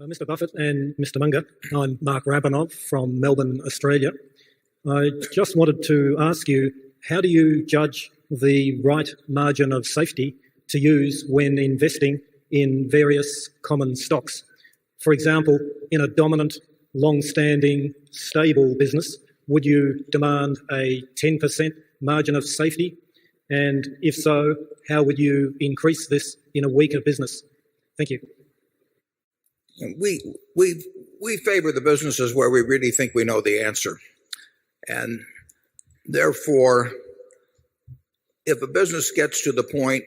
Mr. Buffett and Mr. Munger, I'm Mark Rabinov from Melbourne, Australia. I just wanted to ask you, how do you judge the right margin of safety to use when investing in various common stocks? For example, in a dominant, long-standing, stable business, would you demand a 10% margin of safety? And if so, how would you increase this in a weaker business? Thank you. We favor the businesses where we really think we know the answer. And therefore, if a business gets to the point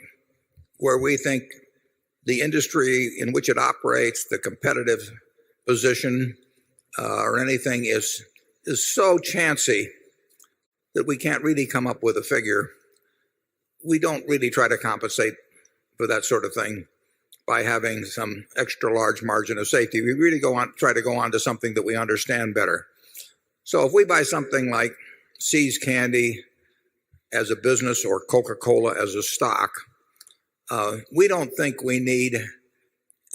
where we think the industry in which it operates, the competitive position, or anything is so chancy that we can't really come up with a figure, we don't really try to compensate for that sort of thing by having some extra large margin of safety. We really try to go on to something that we understand better. So if we buy something like See's Candy as a business or Coca-Cola as a stock, we don't think we need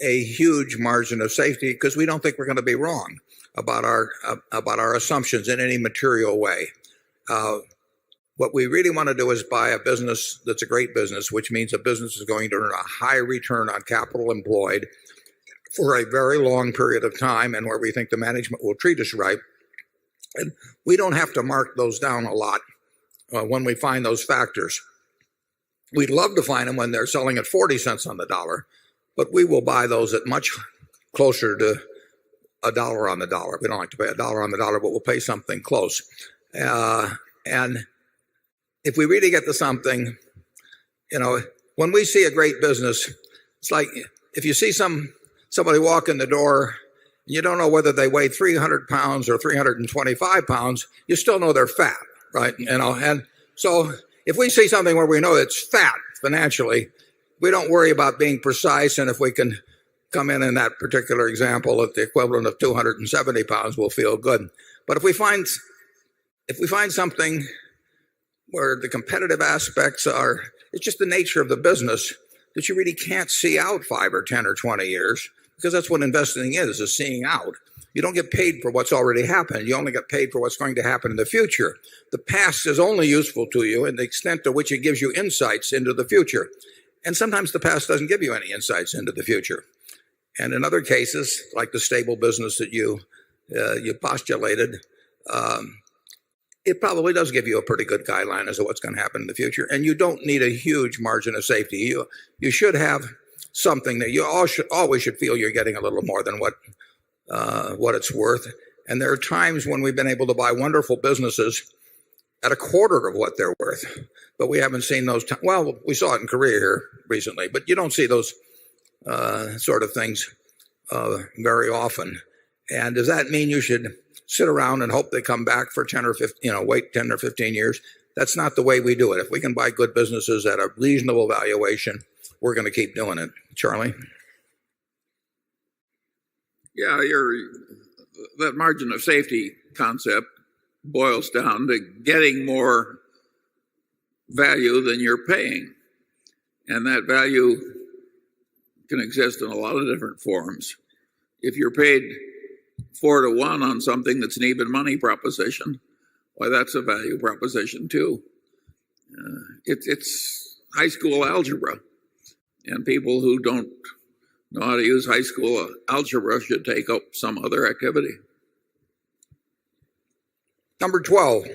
a huge margin of safety because we don't think we're going to be wrong about our assumptions in any material way. What we really want to do is buy a business that's a great business, which means a business is going to earn a high return on capital employed for a very long period of time and where we think the management will treat us right. And we don't have to mark those down a lot when we find those factors. We'd love to find them when they're selling at 40 cents on the dollar, but we will buy those at much closer to a dollar on the dollar. We don't like to pay a dollar on the dollar, but we'll pay something close. And if we really get to something, when we see a great business, it's like if you see somebody walk in the door, you don't know whether they weigh 300 pounds or 325 pounds, you still know they're fat, right? And so if we see something where we know it's fat financially, we don't worry about being precise, and if we can come in that particular example at the equivalent of 270 pounds, we'll feel good. But if we find something where the competitive aspects it's just the nature of the business that you really can't see out 5 or 10 or 20 years, because that's what investing is seeing out. You don't get paid for what's already happened. You only get paid for what's going to happen in the future. The past is only useful to you in the extent to which it gives you insights into the future. And sometimes the past doesn't give you any insights into the future. And in other cases, like the stable business that you postulated, it probably does give you a pretty good guideline as to what's going to happen in the future. And you don't need a huge margin of safety. You should have something that you always should feel you're getting a little more than what it's worth. And there are times when we've been able to buy wonderful businesses at a quarter of what they're worth. But we haven't seen those. Well, we saw it in Korea here recently, but you don't see those sort of things very often. And does that mean you should sit around and hope they come back for 10 or 15, wait 10 or 15 years? That's not the way we do it. If we can buy good businesses at a reasonable valuation, we're going to keep doing it. Charlie? Yeah, that margin of safety concept boils down to getting more value than you're paying. And that value can exist in a lot of different forms. If you're paid 4 to 1 on something that's an even money proposition, why, that's a value proposition too. It's high school algebra, and people who don't know how to use high school algebra should take up some other activity. Number 12.